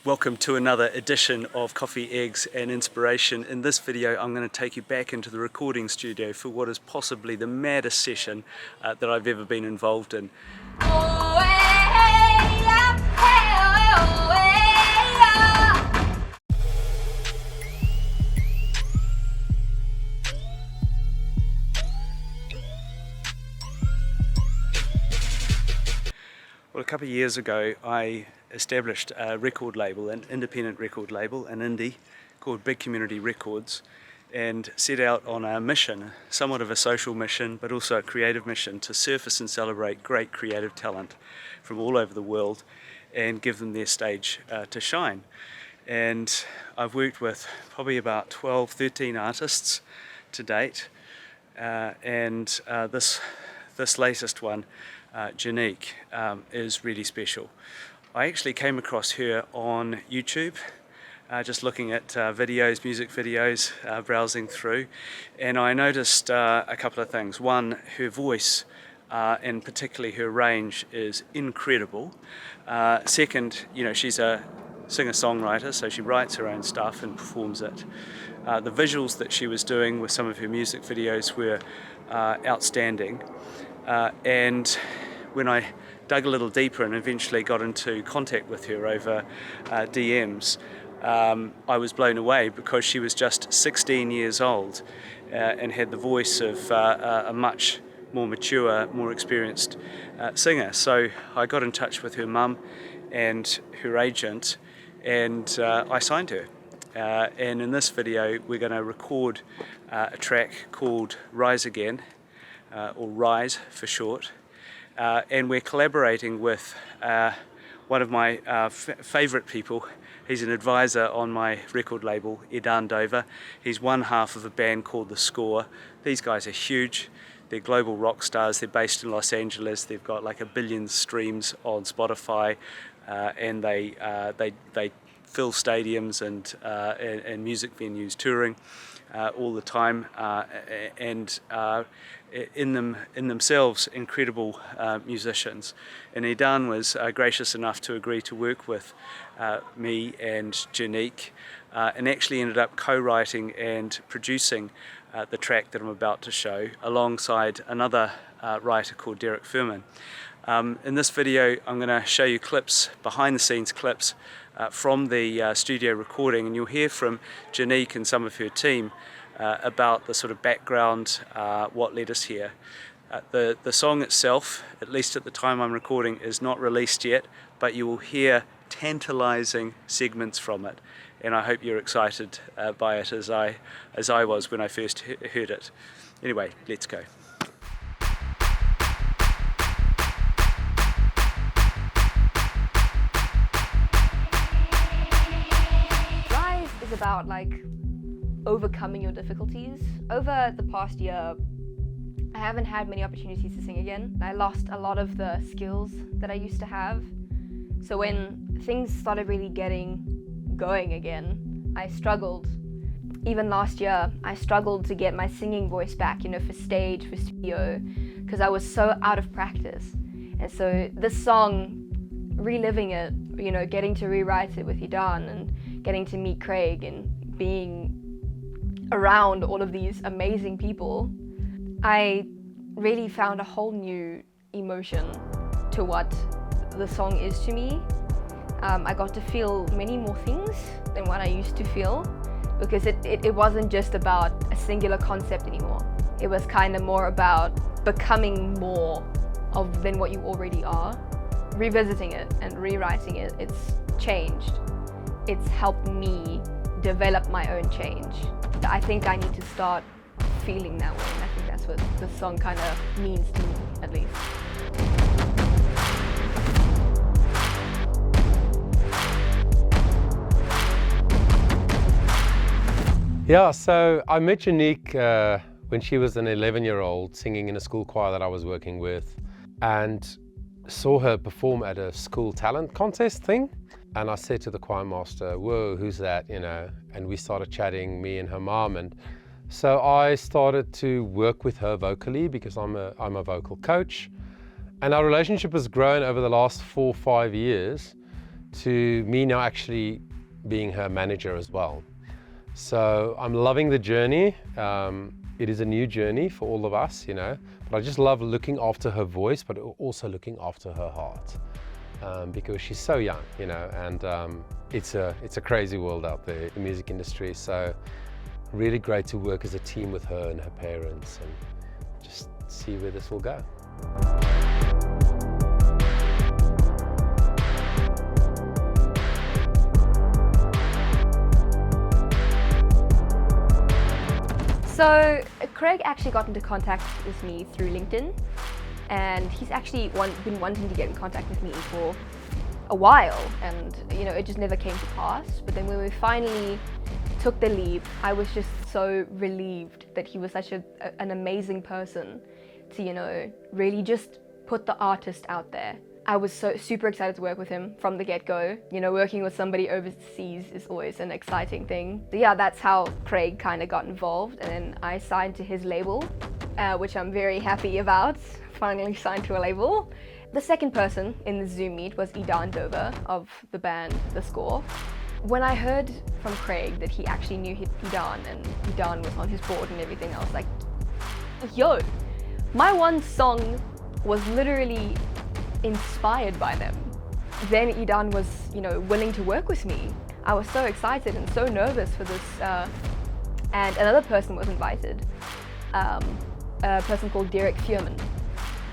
Welcome to another edition of Coffee, Eggs and Inspiration. In this video I'm going to take you back into the recording studio for what is possibly the maddest session that I've ever been involved in. Well, a couple of years ago I established a record label, an independent record label, an indie, called Big Community Records, and set out on a mission, somewhat of a social mission but also a creative mission, to surface and celebrate great creative talent from all over the world and give them their stage to shine. And I've worked with probably about 13 artists to date, and this latest one, Jeanique, is really special. I actually came across her on YouTube, just looking at videos, music videos, browsing through, and I noticed a couple of things. One, her voice, and particularly her range, is incredible. Second, she's a singer-songwriter, so she writes her own stuff and performs it. The visuals that she was doing with some of her music videos were outstanding, and when I dug a little deeper and eventually got into contact with her over DMs, I was blown away because she was just 16 years old and had the voice of a much more mature, more experienced singer. So I got in touch with her mum and her agent, and I signed her. And in this video we're going to record a track called Rise Again, or Rise for short. And we're collaborating with one of my favourite people. He's an advisor on my record label, Edan Dover. He's one half of a band called The Score. These guys are huge. They're global rock stars. They're based in Los Angeles. They've got like 1 billion streams on Spotify, and they fill stadiums and music venues, touring all the time, and in themselves incredible musicians. And Edan was gracious enough to agree to work with me and Junique, and actually ended up co-writing and producing the track that I'm about to show alongside another writer called Derek Furman. In this video I'm going to show you clips, behind the scenes clips from the studio recording, and you'll hear from Jeanique and some of her team about the sort of background, what led us here. The song itself, at least at the time I'm recording, is not released yet, but you will hear tantalizing segments from it, and I hope you're excited by it as I was when I first heard it. Anyway, let's go. Rise is about overcoming your difficulties. Over the past year, I haven't had many opportunities to sing again. I lost a lot of the skills that I used to have. So when things started really getting going again, I struggled. Even last year, I struggled to get my singing voice back, for stage, for studio, because I was so out of practice. And so this song, reliving it, getting to rewrite it with Edan and getting to meet Craig and being around all of these amazing people, I really found a whole new emotion to what the song is to me. I got to feel many more things than what I used to feel, because it wasn't just about a singular concept anymore. It was kind of more about becoming more than what you already are. Revisiting it and rewriting it, it's changed. It's helped me develop my own change. I think I need to start feeling that way, and I think that's what the song kind of means to me, at least. Yeah, so I met Jeanique when she was an 11-year-old singing in a school choir that I was working with, and saw her perform at a school talent contest thing. And I said to the choir master, "Whoa, who's that?" And we started chatting, me and her mom. And so I started to work with her vocally, because I'm a vocal coach. And our relationship has grown over the last 4 or 5 years to me now actually being her manager as well. So I'm loving the journey. It is a new journey for all of us, you know, but I just love looking after her voice, but also looking after her heart, because she's so young, you know, and it's a crazy world out there, the music industry. So really great to work as a team with her and her parents and just see where this will go. So Craig actually got into contact with me through LinkedIn, and he's actually been wanting to get in contact with me for a while, and you know, it just never came to pass. But then when we finally took the leap, I was just so relieved that he was such an amazing person to, you know, really just put the artist out there. I was so super excited to work with him from the get-go. You know, working with somebody overseas is always an exciting thing. So yeah, that's how Craig kind of got involved, and then I signed to his label, which I'm very happy about. Finally signed to a label. The second person in the Zoom meet was Edan Dover of the band The Score. When I heard from Craig that he actually knew Edan and Edan was on his board and everything, I was like, yo, my one song was literally inspired by them. Then Edan was, you know, willing to work with me. I was so excited and so nervous for this, and another person was invited, a person called Derek Furman,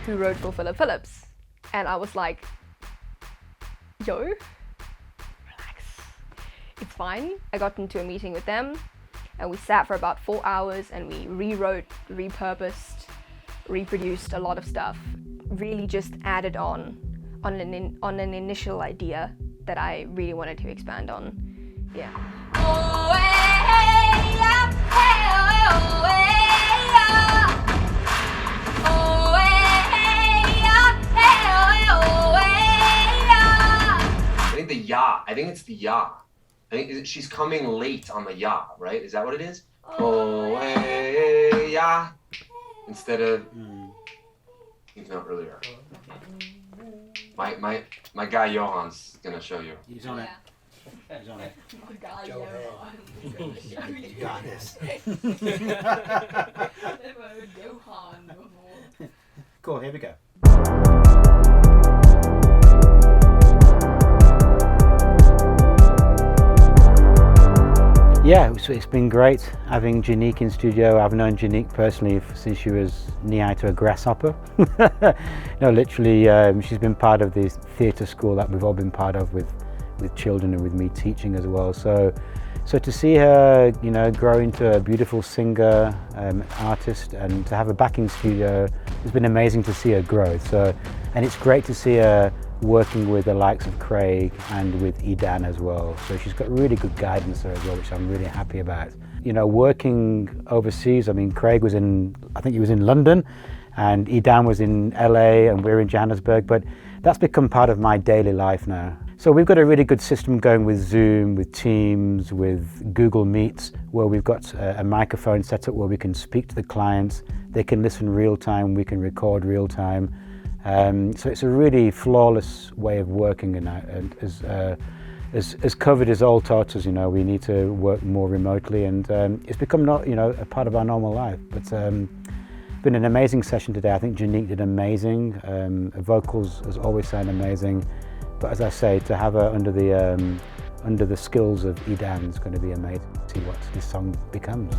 who wrote for Philip Phillips. And I was like, yo, relax, it's fine. I got into a meeting with them and we sat for about 4 hours and we rewrote, repurposed, reproduced a lot of stuff. Really just added on an initial idea that I really wanted to expand on. Yeah. Oh, hey, yeah, hey, oh, hey, yeah. Oh, hey, yeah, hey, oh, hey, yeah. I think the ya. I think it's the ya. I think she's coming late on the ya, right? Is that what it is? Oh, hey, yeah. Instead of. No, earlier. My guy Johan's gonna show you. He's on it. He's on it. My guy You got this. Cool, here we go. Yeah, it's been great having Jeanique in studio. I've known Jeanique personally since she was knee-high to a grasshopper. No, literally, she's been part of this theatre school that we've all been part of with children and with me teaching as well. So to see her, you know, grow into a beautiful singer, artist, and to have a backing studio, it's been amazing to see her grow. So, and it's great to see her working with the likes of Craig and with Edan as well. So she's got really good guidance there as well, which I'm really happy about. You know, working overseas, I mean, Craig was I think he was in London, and Edan was in LA, and we're in Johannesburg, but that's become part of my daily life now. So we've got a really good system going with Zoom, with Teams, with Google Meets, where we've got a microphone set up where we can speak to the clients, they can listen real time, we can record real time. So it's a really flawless way of working, and as COVID has all taught us, you know, we need to work more remotely, and it's become a part of our normal life. But it's been an amazing session today. I think Jeanique did amazing. Her vocals has always sound amazing, but as I say, to have her under the skills of Edan is going to be amazing to see what this song becomes.